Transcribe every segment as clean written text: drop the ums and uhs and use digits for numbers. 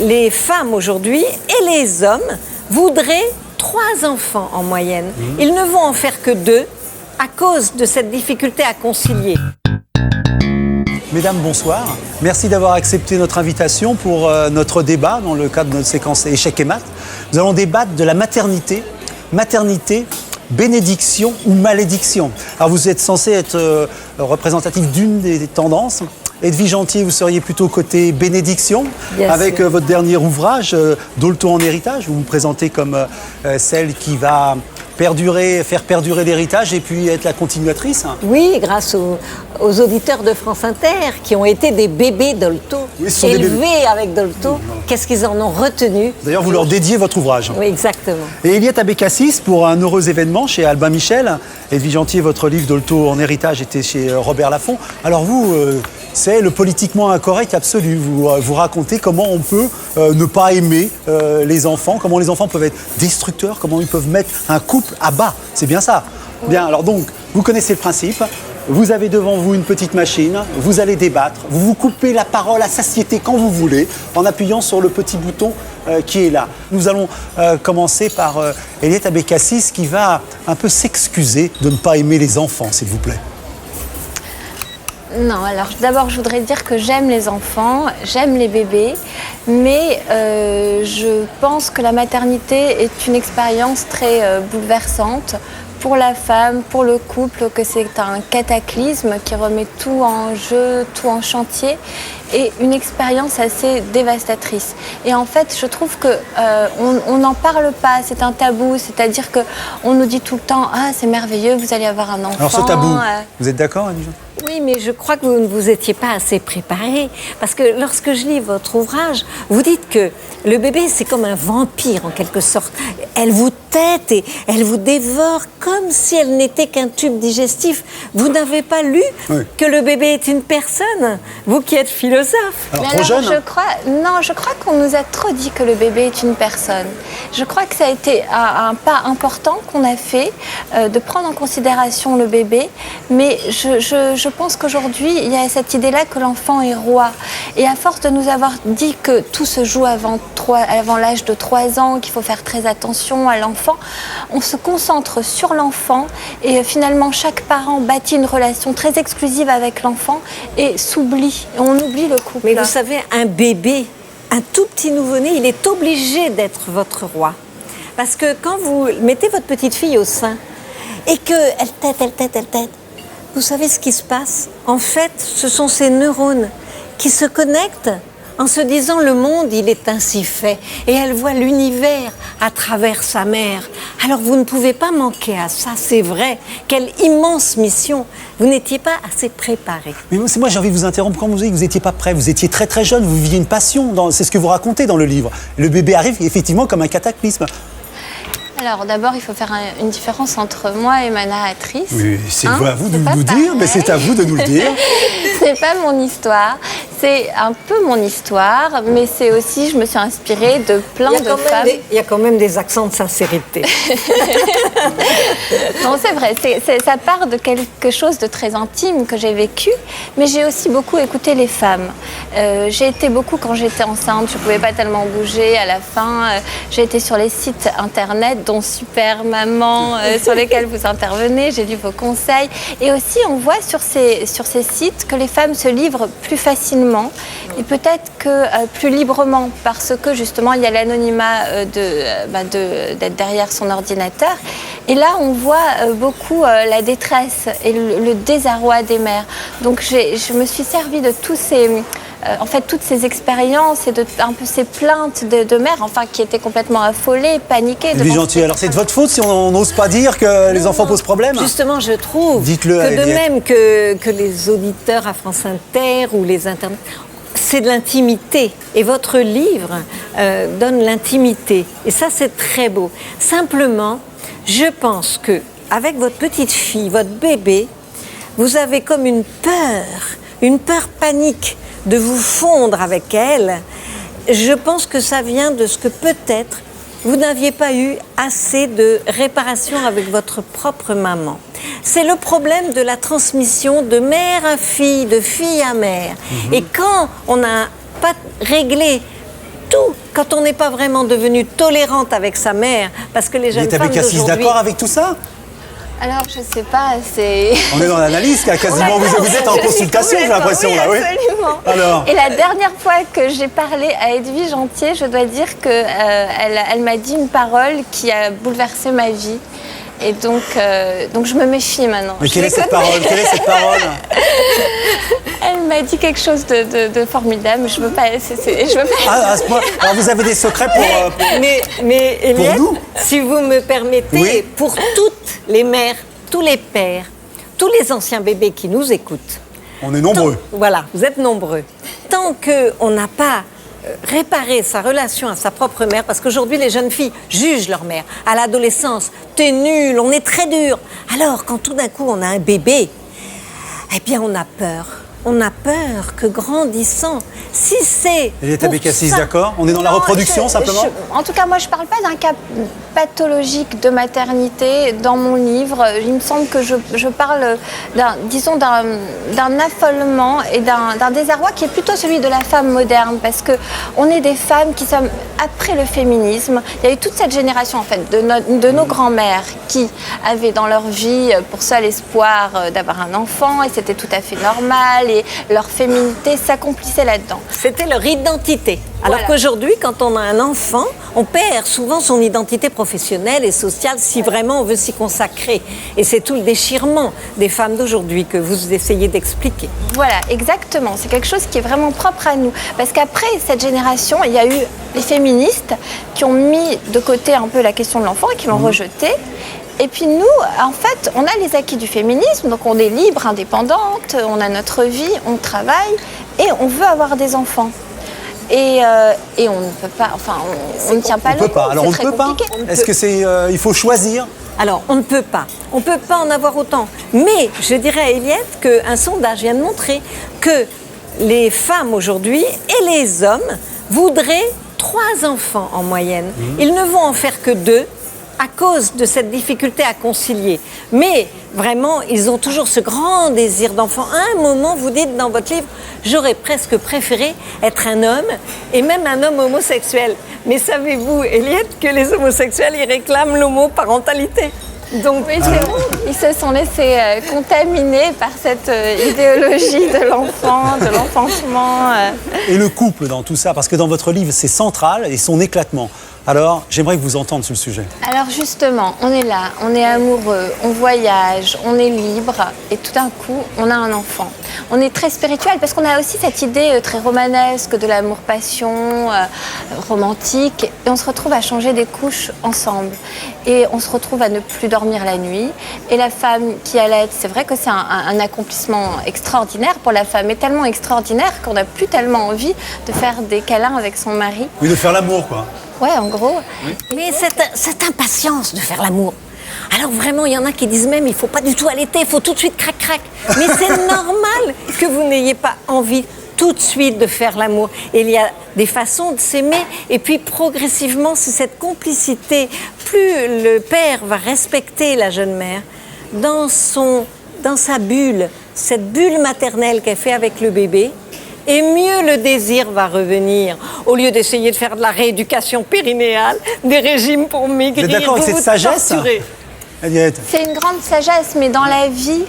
les femmes aujourd'hui et les hommes voudraient 3 enfants en moyenne. Ils ne vont en faire que 2 à cause de cette difficulté à concilier. Mesdames, bonsoir. Merci d'avoir accepté notre invitation pour notre débat dans le cadre de notre séquence Échecs et maths. Nous allons débattre de la maternité. Maternité, bénédiction ou malédiction. Alors vous êtes censé être représentatif d'une des tendances. Edwige Gentil, vous seriez plutôt côté bénédiction, Bien avec sûr. votre dernier ouvrage, Dolto en héritage. Vous vous présentez comme celle qui va faire perdurer l'héritage et puis être la continuatrice. Oui, grâce aux auditeurs de France Inter qui ont été des bébés Dolto, Oui, ce sont des élevés avec Dolto. Qu'est-ce qu'ils en ont retenu? D'ailleurs, vous leur dédiez votre ouvrage. Oui, exactement. Et Eliette Abécassis, pour un heureux événement chez Albin Michel. Edwige Gentil, votre livre Dolto en héritage était chez Robert Laffont. Alors vous, c'est le politiquement incorrect absolu. Vous racontez comment on peut ne pas aimer les enfants, comment les enfants peuvent être destructeurs, comment ils peuvent mettre un couple à bas. C'est bien ça. Bien, alors donc, vous connaissez le principe. Vous avez devant vous une petite machine, vous allez débattre, vous vous coupez la parole à satiété quand vous voulez, en appuyant sur le petit bouton qui est là. Nous allons commencer par Eliette Abécassis qui va un peu s'excuser de ne pas aimer les enfants, s'il vous plaît. Non, alors d'abord je voudrais dire que j'aime les enfants, j'aime les bébés, mais je pense que la maternité est une expérience très bouleversante pour la femme, pour le couple, que c'est un cataclysme qui remet tout en jeu, tout en chantier, et une expérience assez dévastatrice. Et en fait, je trouve que on n'en parle pas, c'est un tabou, c'est-à-dire que on nous dit tout le temps « Ah, c'est merveilleux, vous allez avoir un enfant ». Alors ce tabou, vous êtes d'accord, Edwige ? Oui, mais je crois que vous ne vous étiez pas assez préparé. Parce que lorsque je lis votre ouvrage, vous dites que le bébé, c'est comme un vampire, en quelque sorte. Elle vous tète et elle vous dévore comme si elle n'était qu'un tube digestif. Vous n'avez pas lu que le bébé est une personne, vous qui êtes philosophe. Alors, Mais trop jeune je crois qu'on nous a trop dit que le bébé est une personne. Je crois que ça a été un pas important qu'on a fait, de prendre en considération le bébé. Mais je pense qu'aujourd'hui, il y a cette idée-là que l'enfant est roi. Et à force de nous avoir dit que tout se joue avant l'âge de 3 ans, qu'il faut faire très attention à l'enfant, on se concentre sur l'enfant et finalement chaque parent bâtit une relation très exclusive avec l'enfant et s'oublie. On oublie le couple. Mais vous savez, un bébé, un tout petit nouveau-né, il est obligé d'être votre roi. Parce que quand vous mettez votre petite fille au sein et qu'elle tète, vous savez ce qui se passe? En fait, ce sont ces neurones qui se connectent en se disant le monde, il est ainsi fait. Et elle voit l'univers à travers sa mère. Alors vous ne pouvez pas manquer à ça, c'est vrai. Quelle immense mission. Vous n'étiez pas assez préparé. Mais moi, j'ai envie de vous interrompre. Quand vous dites que vous n'étiez pas prêt, vous étiez très très jeune, vous viviez une passion. C'est ce que vous racontez dans le livre. Le bébé arrive effectivement comme un cataclysme. Alors d'abord, il faut faire une différence entre moi et ma narratrice. Oui, c'est à vous de C'est pas nous dire, mais pareil. c'est à vous de nous le dire. C'est pas mon histoire, c'est un peu mon histoire, mais c'est aussi, je me suis inspirée de plein de femmes. Il y a quand même des accents de sincérité. Non, c'est vrai, ça part de quelque chose de très intime que j'ai vécu, mais j'ai aussi beaucoup écouté les femmes. J'ai été beaucoup quand j'étais enceinte, je ne pouvais pas tellement bouger. À la fin, j'ai été sur les sites internet, dont Super Maman, sur lesquels vous intervenez, j'ai lu vos conseils. Et aussi, on voit sur ces sites que les femmes se livrent plus facilement et peut-être que plus librement, parce que justement, il y a l'anonymat d'être derrière son ordinateur. Et là, on voit beaucoup la détresse et le désarroi des mères. Donc, je me suis servie de tous toutes ces expériences et un peu ces plaintes de mères, qui étaient complètement affolées, paniquées. Edwige Gentil, alors c'est de votre faute si on n'ose pas dire que les enfants posent problème? Justement, je trouve Dites-le à que de Eliette. même que les auditeurs à France Inter ou les internautes, c'est de l'intimité. Et votre livre donne l'intimité. Et ça, c'est très beau. Simplement, je pense que avec votre petite fille, votre bébé, vous avez comme une peur panique de vous fondre avec elle. Je pense que ça vient de ce que peut-être vous n'aviez pas eu assez de réparation avec votre propre maman. C'est le problème de la transmission de mère à fille, de fille à mère. Et quand on n'a pas réglé surtout quand on n'est pas vraiment devenu tolérante avec sa mère, parce que les jeunes Vous êtes femmes avec Cassis d'aujourd'hui... d'accord avec tout ça? Alors, je sais pas, c'est... On est dans l'analyse, quasiment. Vous êtes en consultation, j'ai l'impression, là, oui. Absolument. Alors. Et la dernière fois que j'ai parlé à Edwige Antier, je dois dire qu'elle m'a dit une parole qui a bouleversé ma vie. Et donc je me méfie maintenant. Mais quelle est cette parole? Elle m'a dit quelque chose de formidable, mais je veux pas... je veux pas... Ah, à ce point. Alors, vous avez des secrets pour... Mais Eliette, nous si vous me permettez, Oui. pour toutes les mères, tous les pères, tous les anciens bébés qui nous écoutent, On est nombreux. voilà, vous êtes nombreux. Tant qu'on n'a pas réparé sa relation à sa propre mère, parce qu'aujourd'hui les jeunes filles jugent leur mère. À l'adolescence, t'es nul, on est très dur. Alors quand tout d'un coup on a un bébé, eh bien on a peur. On a peur que grandissant, si c'est... Eliette pour Abécassis, ça- d'accord? On est dans la Non, reproduction, simplement? En tout cas, moi, je ne parle pas d'un cas pathologique de maternité dans mon livre. Il me semble que je parle d'un affolement et d'un désarroi qui est plutôt celui de la femme moderne, parce qu'on est des femmes qui sommes après le féminisme. Il y a eu toute cette génération, en fait, de nos grands-mères qui avaient dans leur vie pour seul espoir d'avoir un enfant, et c'était tout à fait normal, et leur féminité s'accomplissait là-dedans. C'était leur identité. Alors Voilà. qu'aujourd'hui, quand on a un enfant, on perd souvent son identité professionnelle et sociale si vraiment on veut s'y consacrer. Et c'est tout le déchirement des femmes d'aujourd'hui que vous essayez d'expliquer. Voilà, exactement. C'est quelque chose qui est vraiment propre à nous. Parce qu'après cette génération, il y a eu les féministes qui ont mis de côté un peu la question de l'enfant et qui l'ont rejetée. Et puis nous, en fait, on a les acquis du féminisme, donc on est libre, indépendante, on a notre vie, on travaille et on veut avoir des enfants. Et on ne peut pas, enfin, on ne tient pas On le peut coup, pas. Alors, c'est on ne très peut pas? compliqué. Est-ce que c'est... il faut choisir? Alors, on ne peut pas. On ne peut pas en avoir autant. Mais je dirais à Eliette qu'un sondage vient de montrer que les femmes aujourd'hui et les hommes voudraient 3 enfants en moyenne. Ils ne vont en faire que 2 à cause de cette difficulté à concilier. Mais vraiment, ils ont toujours ce grand désir d'enfant. À un moment, vous dites dans votre livre, j'aurais presque préféré être un homme et même un homme homosexuel. Mais savez-vous, Eliette, que les homosexuels, ils réclament l'homoparentalité. Donc, Oui, c'est bon. Ils se sont laissés contaminer par cette idéologie de l'enfant, de l'enfantement. Et le couple dans tout ça? Parce que dans votre livre, c'est central et son éclatement. Alors, j'aimerais que vous entendiez sur le sujet. Alors justement, on est là, on est amoureux, on voyage, on est libre et tout d'un coup, on a un enfant. On est très spirituel parce qu'on a aussi cette idée très romanesque de l'amour-passion, romantique, et on se retrouve à changer des couches ensemble. Et on se retrouve à ne plus dormir la nuit. Et la femme qui allait, c'est vrai que c'est un accomplissement extraordinaire pour la femme, et tellement extraordinaire qu'on n'a plus tellement envie de faire des câlins avec son mari. Oui, de faire l'amour, quoi. Ouais, en gros. mais cette impatience de faire l'amour. Alors vraiment, il y en a qui disent même, il ne faut pas du tout allaiter, il faut tout de suite crac-crac. Mais c'est normal que vous n'ayez pas envie tout de suite de faire l'amour. Et il y a des façons de s'aimer. Et puis progressivement, c'est cette complicité. Plus le père va respecter la jeune mère dans sa bulle, cette bulle maternelle qu'elle fait avec le bébé, et mieux le désir va revenir. Au lieu d'essayer de faire de la rééducation périnéale, des régimes pour maigrir, Vous êtes d'accord avec vous cette vous sagesse? torturez. Eliette. C'est une grande sagesse, mais dans la vie,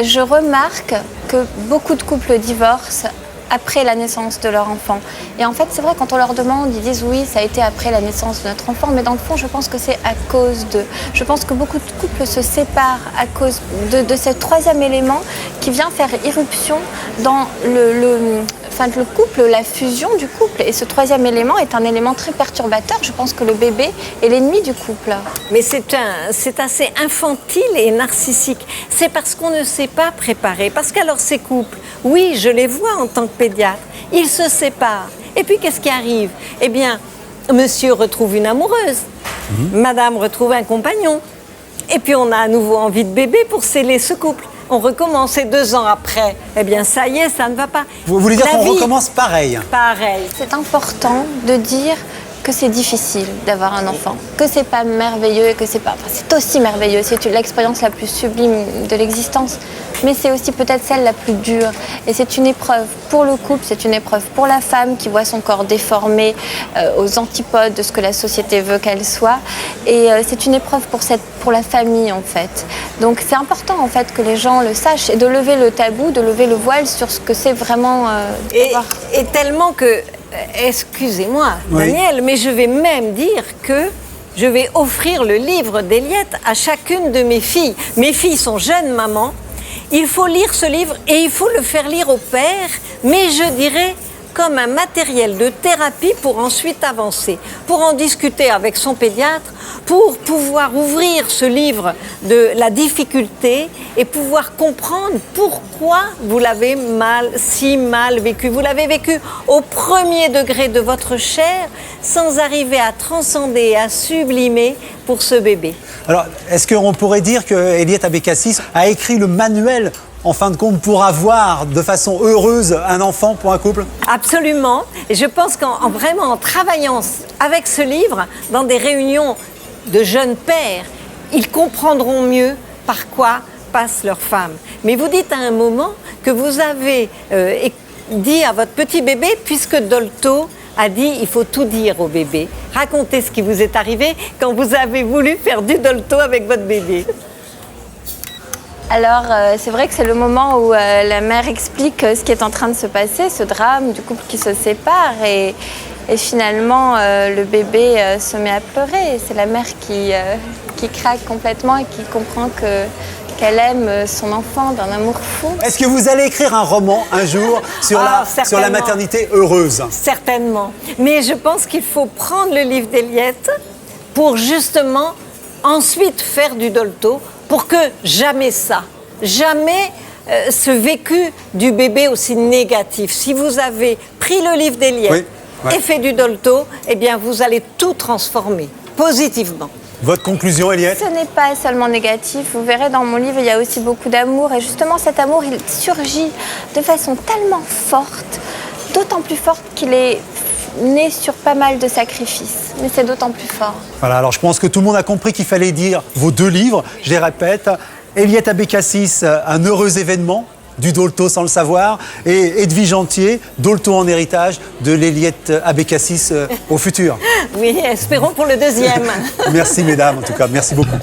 je remarque que beaucoup de couples divorcent après la naissance de leur enfant. Et en fait, c'est vrai, quand on leur demande, ils disent oui, ça a été après la naissance de notre enfant, mais dans le fond, je pense que c'est à cause de... Je pense que beaucoup de couples se séparent à cause de ce troisième élément qui vient faire irruption dans le couple, la fusion du couple. Et ce troisième élément est un élément très perturbateur. Je pense que le bébé est l'ennemi du couple. Mais c'est assez infantile et narcissique. C'est parce qu'on ne s'est pas préparé. Parce qu'alors ces couples, oui, je les vois en tant que pédiatre, ils se séparent. Et puis qu'est-ce qui arrive? Eh bien, monsieur retrouve une amoureuse, madame retrouve un compagnon. Et puis on a à nouveau envie de bébé pour sceller ce couple. On recommence et 2 ans après, eh bien ça y est, ça ne va pas. Vous voulez dire La qu'on vie, recommence pareil? Pareil. C'est important de dire que c'est difficile d'avoir un enfant, que c'est pas merveilleux et que c'est pas... Enfin, c'est aussi merveilleux, c'est l'expérience la plus sublime de l'existence. mais c'est aussi peut-être celle la plus dure. Et c'est une épreuve pour le couple, c'est une épreuve pour la femme qui voit son corps déformé aux antipodes de ce que la société veut qu'elle soit. Et c'est une épreuve pour la famille, en fait. Donc c'est important, en fait, que les gens le sachent et de lever le tabou, de lever le voile sur ce que c'est vraiment... et tellement que, excusez-moi, Oui. Daniel, mais je vais même dire que je vais offrir le livre d'Eliette à chacune de mes filles. Mes filles sont jeunes mamans. Il faut lire ce livre et il faut le faire lire au père, mais je dirais comme un matériel de thérapie pour ensuite avancer, pour en discuter avec son pédiatre, pour pouvoir ouvrir ce livre de la difficulté et pouvoir comprendre pourquoi vous l'avez si mal vécu. Vous l'avez vécu au premier degré de votre chair sans arriver à transcender et à sublimer pour ce bébé. Alors, est-ce qu'on pourrait dire que Eliette Abécassis a écrit le manuel, en fin de compte, pour avoir de façon heureuse un enfant pour un couple? Absolument. Et je pense vraiment en travaillant avec ce livre, dans des réunions de jeunes pères, ils comprendront mieux par quoi passent leurs femmes. Mais vous dites à un moment que vous avez dit à votre petit bébé, puisque Dolto a dit il faut tout dire au bébé. Racontez ce qui vous est arrivé quand vous avez voulu faire du Dolto avec votre bébé. Alors, c'est vrai que c'est le moment où la mère explique ce qui est en train de se passer, ce drame du couple qui se sépare. Et finalement, le bébé se met à pleurer. C'est la mère qui craque complètement et qui comprend qu'elle aime son enfant d'un amour fou. Est-ce que vous allez écrire un roman un jour sur la certainement. maternité heureuse? Certainement. Mais je pense qu'il faut prendre le livre d'Eliette pour justement ensuite faire du Dolto, pour que jamais ce vécu du bébé aussi négatif. Si vous avez pris le livre d'Eliette et fait du Dolto, eh bien vous allez tout transformer positivement. Votre conclusion, Eliette? Ce n'est pas seulement négatif. Vous verrez dans mon livre, il y a aussi beaucoup d'amour. Et justement, cet amour, il surgit de façon tellement forte, d'autant plus forte qu'il est né sur pas mal de sacrifices. Mais c'est d'autant plus fort. Voilà, alors je pense que tout le monde a compris qu'il fallait dire vos deux livres. Je les répète, Eliette Abécassis, Un heureux événement, du Dolto sans le savoir, et Edwige Antier, Dolto en héritage, de l'Eliette Abécassis au futur. Oui, espérons pour le deuxième. Merci mesdames, en tout cas, merci beaucoup.